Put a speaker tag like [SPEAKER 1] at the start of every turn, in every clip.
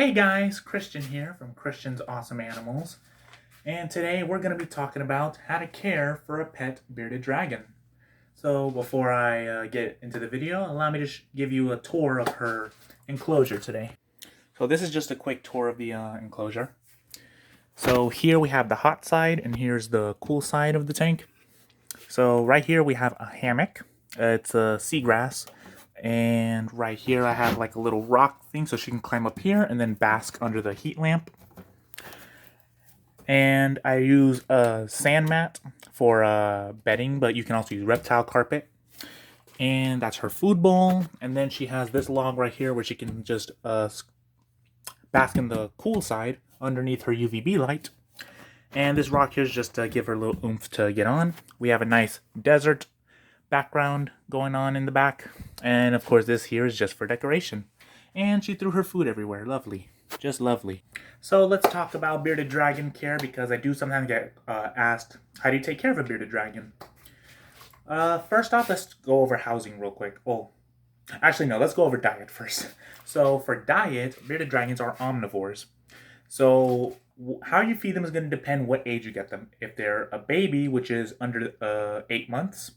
[SPEAKER 1] Hey guys, Christian here from Christian's Awesome Animals, and today we're going to be talking about how to care for a pet bearded dragon. So before I get into the video, allow me to give you a tour of her enclosure today. So this is just a quick tour of the enclosure. So here we have the hot side, and here's the cool side of the tank. So right here we have a hammock. It's a seagrass. And right here I have like a little rock thing so she can climb up here and then bask under the heat lamp. And I use a sand mat for bedding, but you can also use reptile carpet. And that's her food bowl. And then she has this log right here where she can just bask in the cool side underneath her UVB light. And this rock here is just to give her a little oomph to get on. We have a nice desert background going on in the back. And of course this here is just for decoration. And she threw her food everywhere. Lovely. Just lovely. So let's talk about bearded dragon care, because I do sometimes get asked, how do you take care of a bearded dragon? First off, let's go over housing real quick. Oh, actually no, let's go over diet first. So for diet, bearded dragons are omnivores. So how you feed them is going to depend what age you get them. If they're a baby, which is under 8 months,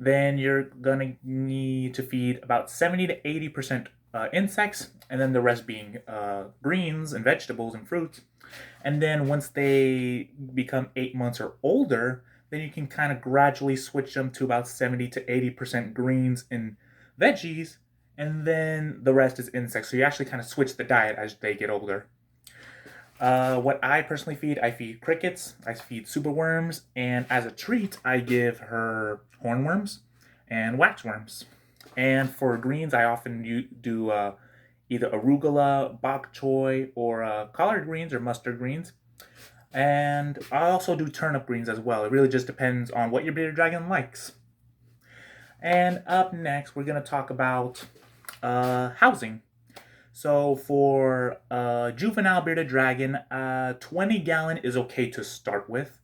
[SPEAKER 1] then you're going to need to feed about 70 to 80% insects, and then the rest being greens and vegetables and fruits. And then once they become 8 months or older, then you can kind of gradually switch them to about 70 to 80% greens and veggies, and then the rest is insects. So you actually kind of switch the diet as they get older. What I personally feed, I feed crickets, I feed superworms, and as a treat, I give her hornworms and waxworms. And for greens, I often do either arugula, bok choy, or collard greens or mustard greens. And I also do turnip greens as well. It really just depends on what your bearded dragon likes. And up next, we're going to talk about housing. So for a juvenile bearded dragon, 20-gallon is okay to start with.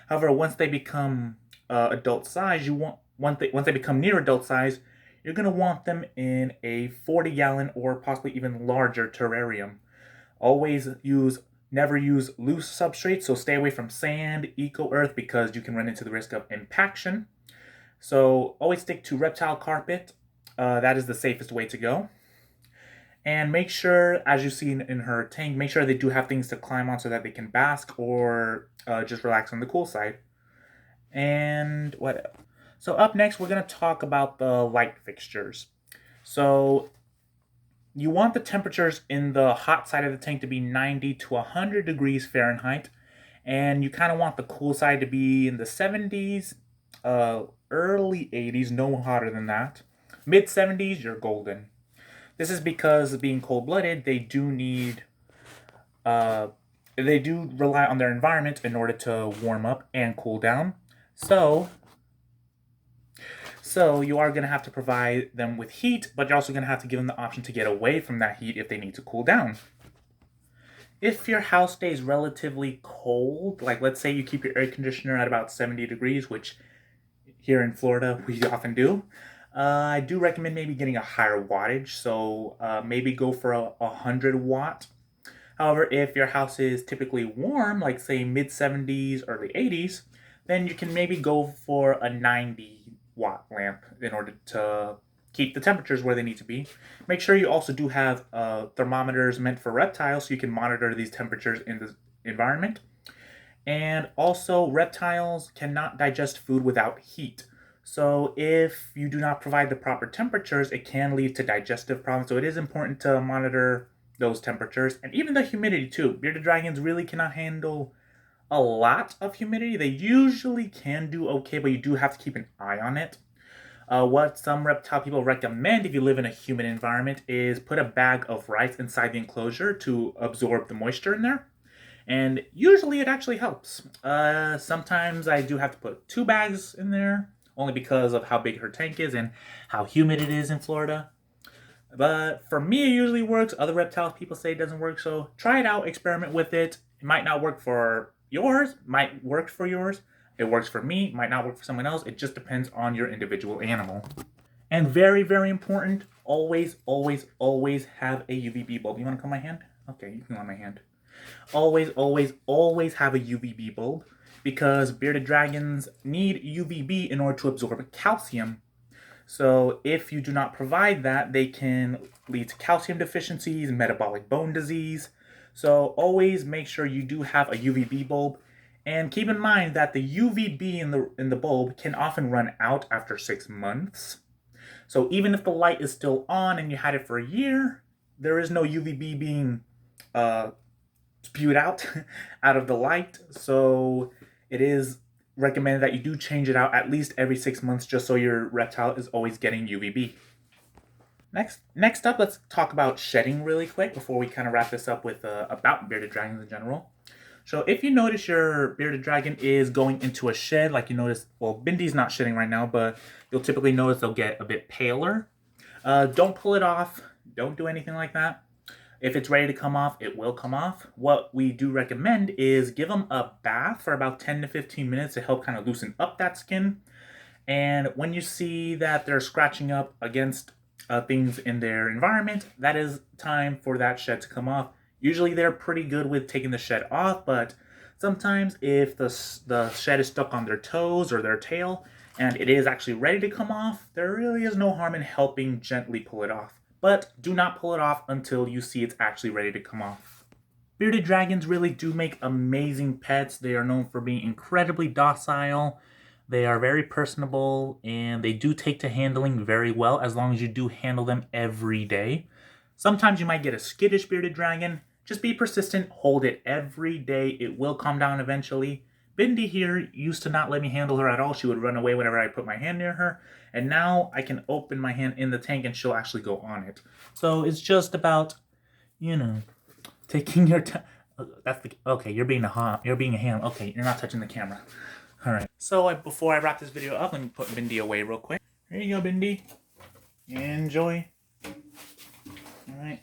[SPEAKER 1] However, once they become adult size, once they become near adult size, you're going to want them in a 40-gallon or possibly even larger terrarium. Never use loose substrate, so stay away from sand, eco-earth, because you can run into the risk of impaction. So always stick to reptile carpet. That is the safest way to go. And make sure, as you see in her tank, make sure they do have things to climb on so that they can bask or just relax on the cool side. And what else? So up next, we're going to talk about the light fixtures. So you want the temperatures in the hot side of the tank to be 90 to 100 degrees Fahrenheit. And you kind of want the cool side to be in the 70s, early 80s, no hotter than that. Mid 70s, you're golden. This is because, being cold-blooded, they do rely on their environment in order to warm up and cool down. So you are going to have to provide them with heat, but you're also going to have to give them the option to get away from that heat if they need to cool down. If your house stays relatively cold, like let's say you keep your air conditioner at about 70 degrees, which here in Florida we often do, I do recommend maybe getting a higher wattage, so maybe go for a 100 watt. However, if your house is typically warm, like say mid 70s, early 80s, then you can maybe go for a 90 watt lamp in order to keep the temperatures where they need to be. Make sure you also do have thermometers meant for reptiles so you can monitor these temperatures in the environment. And also, reptiles cannot digest food without heat. So if you do not provide the proper temperatures, it can lead to digestive problems. So it is important to monitor those temperatures, and even the humidity too. Bearded dragons really cannot handle a lot of humidity. They usually can do okay, but you do have to keep an eye on it. What some reptile people recommend if you live in a humid environment is put a bag of rice inside the enclosure to absorb the moisture in there. And usually it actually helps. Sometimes I do have to put 2 bags in there, only because of how big her tank is and how humid it is in Florida. But for me, it usually works. Other reptile people say it doesn't work, so try it out, experiment with it. It might not work for yours, might work for yours. It works for me, might not work for someone else. It just depends on your individual animal. And very, very important, always, always, always have a UVB bulb. You want to come my hand? Okay, you can on my hand. Always, always, always have a UVB bulb because bearded dragons need UVB in order to absorb calcium. So if you do not provide that, they can lead to calcium deficiencies, metabolic bone disease. So always make sure you do have a UVB bulb. And keep in mind that the UVB in the bulb can often run out after 6 months. So even if the light is still on and you had it for a year, there is no UVB being spewed out out of the light. So it is recommended that you do change it out at least every 6 months just so your reptile is always getting UVB. Next up, let's talk about shedding really quick before we kind of wrap this up with about bearded dragons in general. So if you notice your bearded dragon is going into a shed, like you notice, well, Bindi's not shedding right now, but you'll typically notice they'll get a bit paler. Don't pull it off. Don't do anything like that. If it's ready to come off, it will come off. What we do recommend is give them a bath for about 10 to 15 minutes to help kind of loosen up that skin. And when you see that they're scratching up against things in their environment, that is time for that shed to come off. Usually they're pretty good with taking the shed off, but sometimes if the shed is stuck on their toes or their tail and it is actually ready to come off, there really is no harm in helping gently pull it off. But do not pull it off until you see it's actually ready to come off. Bearded dragons really do make amazing pets. They are known for being incredibly docile. They are very personable, and they do take to handling very well as long as you do handle them every day. Sometimes you might get a skittish bearded dragon. Just be persistent, hold it every day. It will calm down eventually. Bindi here used to not let me handle her at all. She would run away whenever I put my hand near her. And now I can open my hand in the tank and she'll actually go on it. So it's just about, taking your time. Okay, you're being a ham. Okay, you're not touching the camera. All right. So before I wrap this video up, let me put Bindi away real quick. Here you go, Bindi. Enjoy. All right.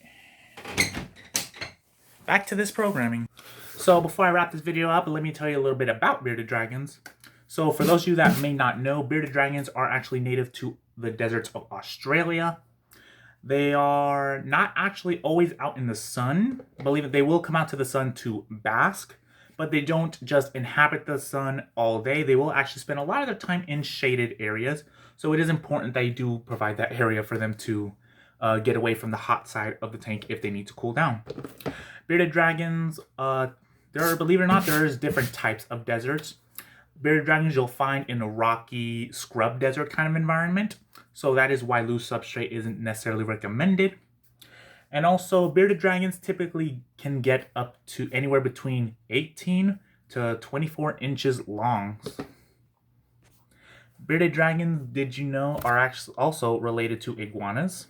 [SPEAKER 1] Back to this programming. So before I wrap this video up, let me tell you a little bit about bearded dragons. So for those of you that may not know, bearded dragons are actually native to the deserts of Australia. They are not actually always out in the sun. I believe that they will come out to the sun to bask, but they don't just inhabit the sun all day. They will actually spend a lot of their time in shaded areas. So it is important that you do provide that area for them to get away from the hot side of the tank if they need to cool down. Bearded dragons, believe it or not, there's different types of deserts. Bearded dragons you'll find in a rocky scrub desert kind of environment. So that is why loose substrate isn't necessarily recommended. And also, bearded dragons typically can get up to anywhere between 18 to 24 inches long. Bearded dragons, did you know, are actually also related to iguanas.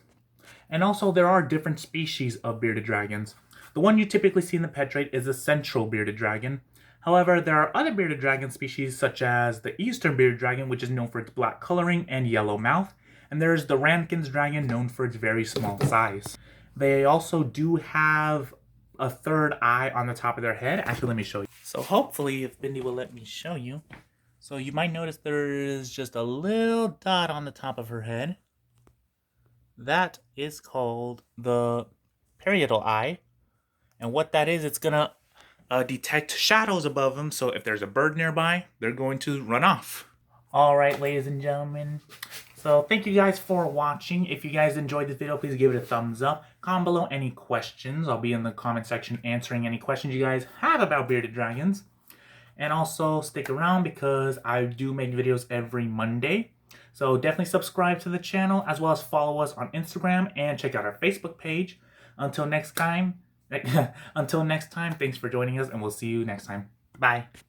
[SPEAKER 1] And also, there are different species of bearded dragons. The one you typically see in the pet trade is the central bearded dragon. However, there are other bearded dragon species such as the eastern bearded dragon, which is known for its black coloring and yellow mouth. And there's the Rankin's dragon, known for its very small size. They also do have a third eye on the top of their head. Actually, let me show you. So hopefully, if Bindi will let me show you. So you might notice there is just a little dot on the top of her head. That is called the parietal eye. And what that is, it's going to detect shadows above them. So if there's a bird nearby, they're going to run off. All right, ladies and gentlemen. So thank you guys for watching. If you guys enjoyed this video, please give it a thumbs up. Comment below any questions. I'll be in the comment section answering any questions you guys have about bearded dragons. And also stick around because I do make videos every Monday. So definitely subscribe to the channel as well as follow us on Instagram and check out our Facebook page. Until next time, thanks for joining us and we'll see you next time. Bye.